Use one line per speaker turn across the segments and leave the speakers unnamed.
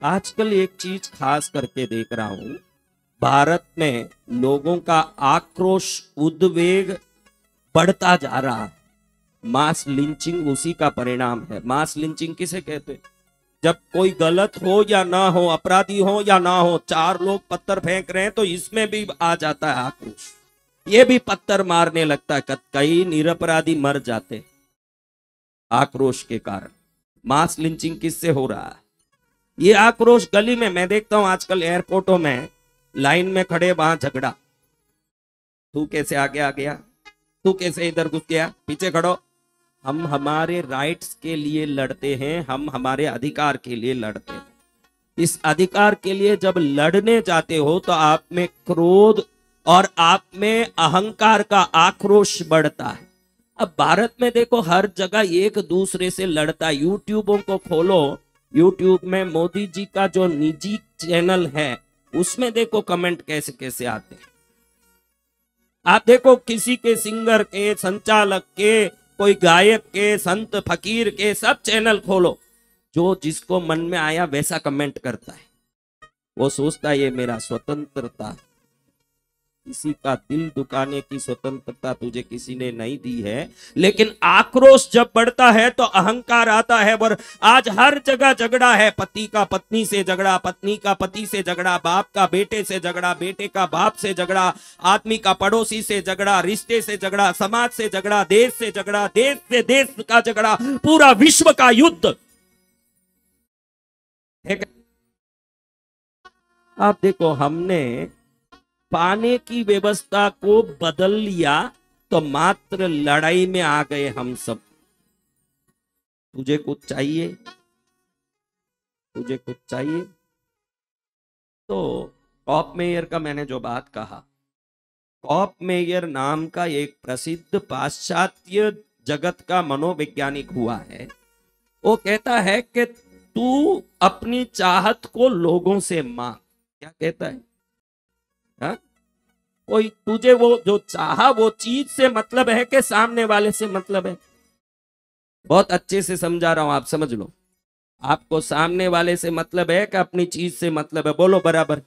आजकल एक चीज खास करके देख रहा हूं, भारत में लोगों का आक्रोश, उद्वेग बढ़ता जा रहा है। मास लिंचिंग उसी का परिणाम है। मास लिंचिंग किसे कहते हैं? जब कोई गलत हो या ना हो, अपराधी हो या ना हो, चार लोग पत्थर फेंक रहे हैं तो इसमें भी आ जाता है आक्रोश, ये भी पत्थर मारने लगता है। कई निरपराधी मर जाते आक्रोश के कारण। मास लिंचिंग किससे हो रहा है? ये आक्रोश गली में मैं देखता हूं आजकल, एयरपोर्टों में लाइन में खड़े, वहां झगड़ा। तू कैसे आगे आ गया, तू कैसे इधर घुस गया, पीछे खड़ो। हम हमारे राइट्स के लिए लड़ते हैं, हम हमारे अधिकार के लिए लड़ते हैं। इस अधिकार के लिए जब लड़ने जाते हो तो आप में क्रोध और आप में अहंकार का आक्रोश बढ़ता है। अब भारत में देखो हर जगह एक दूसरे से लड़ता है। यूट्यूबों को खोलो, यूट्यूब में मोदी जी का जो निजी चैनल है उसमें देखो कमेंट कैसे कैसे आते हैं। आप देखो किसी के, सिंगर के, संचालक के, कोई गायक के, संत फकीर के, सब चैनल खोलो, जो जिसको मन में आया वैसा कमेंट करता है। वो सोचता है ये मेरा स्वतंत्रता, किसी का दिल दुखाने की स्वतंत्रता तुझे किसी ने नहीं दी है। लेकिन आक्रोश जब बढ़ता है तो अहंकार आता है। और आज हर जगह झगड़ा है। पति का पत्नी से झगड़ा, पत्नी का पति से झगड़ा, बाप का बेटे से झगड़ा, बेटे का बाप से झगड़ा, आदमी का पड़ोसी से झगड़ा, रिश्ते से झगड़ा, समाज से झगड़ा, देश से झगड़ा, देश से देश का झगड़ा, पूरा विश्व का युद्ध। आप देखो हमने पाने की व्यवस्था को बदल लिया तो मात्र लड़ाई में आ गए हम सब। तुझे कुछ चाहिए, तुझे कुछ चाहिए। तो कॉप मेयर का मैंने जो बात कहा, कॉप मेयर नाम का एक प्रसिद्ध पाश्चात्य जगत का मनोवैज्ञानिक हुआ है। वो कहता है कि तू अपनी चाहत को लोगों से मांग। क्या कहता है? हा? कोई तुझे वो जो चाहा वो चीज से मतलब है कि सामने वाले से मतलब है? बहुत अच्छे से समझा रहा हूं, आप समझ लो। आपको सामने वाले से मतलब है कि अपनी चीज से मतलब है? बोलो बराबर।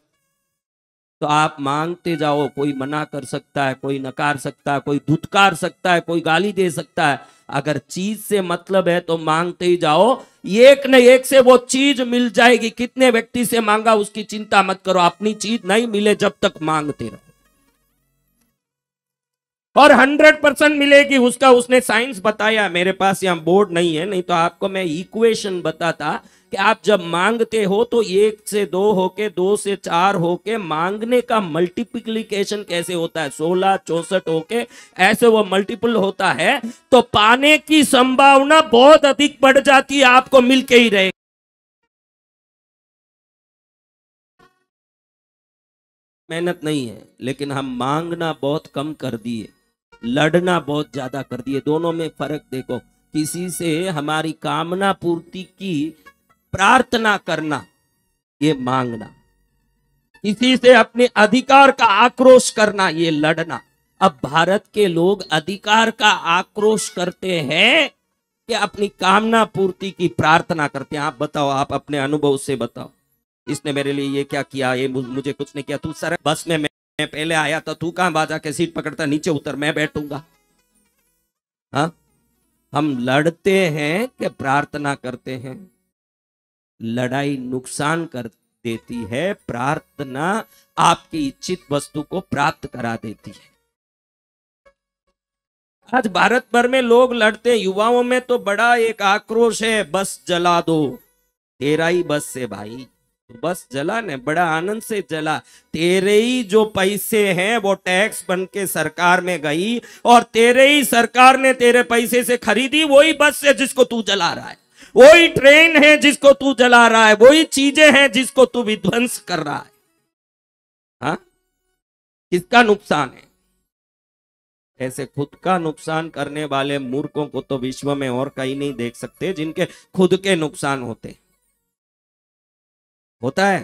तो आप मांगते जाओ। कोई मना कर सकता है, कोई नकार सकता है, कोई धुतकार सकता है, कोई गाली दे सकता है। अगर चीज से मतलब है तो मांगते ही जाओ, एक न एक से वो चीज मिल जाएगी। कितने व्यक्ति से मांगा उसकी चिंता मत करो, अपनी चीज नहीं मिले जब तक मांगते रहो, और 100% मिलेगी उसका। उसने साइंस बताया, मेरे पास यहां बोर्ड नहीं है, नहीं तो आपको मैं इक्वेशन बताता कि आप जब मांगते हो तो 1 से 2 होके, 2 से 4 होके मांगने का मल्टीप्लिकेशन कैसे होता है, 16 64 होके ऐसे वो मल्टीपल होता है। तो पाने की संभावना बहुत अधिक बढ़ जाती है, आपको मिलके ही रहेगा। मेहनत नहीं है, लेकिन हम मांगना बहुत कम कर दिए, लड़ना बहुत ज्यादा कर दिए। दोनों में फर्क देखो। किसी से हमारी कामना पूर्ति की प्रार्थना करना, ये मांगना। किसी से अपने अधिकार का आक्रोश करना, ये लड़ना। अब भारत के लोग अधिकार का आक्रोश करते हैं कि अपनी कामना पूर्ति की प्रार्थना करते हैं? आप बताओ, आप अपने अनुभव से बताओ। इसने मेरे लिए ये क्या किया, ये मुझे कुछ नहीं किया। तू सर बस में मैं पहले आया था, तू कहां बाजा के सीट पकड़ता, नीचे उतर, मैं बैठूंगा। हाँ, हम लड़ते हैं कि प्रार्थना करते हैं? लड़ाई नुकसान कर देती है, प्रार्थना आपकी इच्छित वस्तु को प्राप्त करा देती है। आज भारत भर में लोग लड़ते हैं। युवाओं में तो बड़ा एक आक्रोश है, बस जला दो। तेरा ही बस से भाई, बस जला ने, बड़ा आनंद से जला। तेरे ही जो पैसे हैं वो टैक्स बन के सरकार में गई, और तेरे ही सरकार ने तेरे पैसे से खरीदी वही बस है जिसको तू जला रहा है, वही ट्रेन है जिसको तू जला रहा है, वही चीजें हैं जिसको तू विध्वंस कर रहा है। हाँ, किसका नुकसान है? ऐसे खुद का नुकसान करने वाले मूर्खों को तो विश्व में और कहीं नहीं देख सकते जिनके खुद के नुकसान होते। होता है।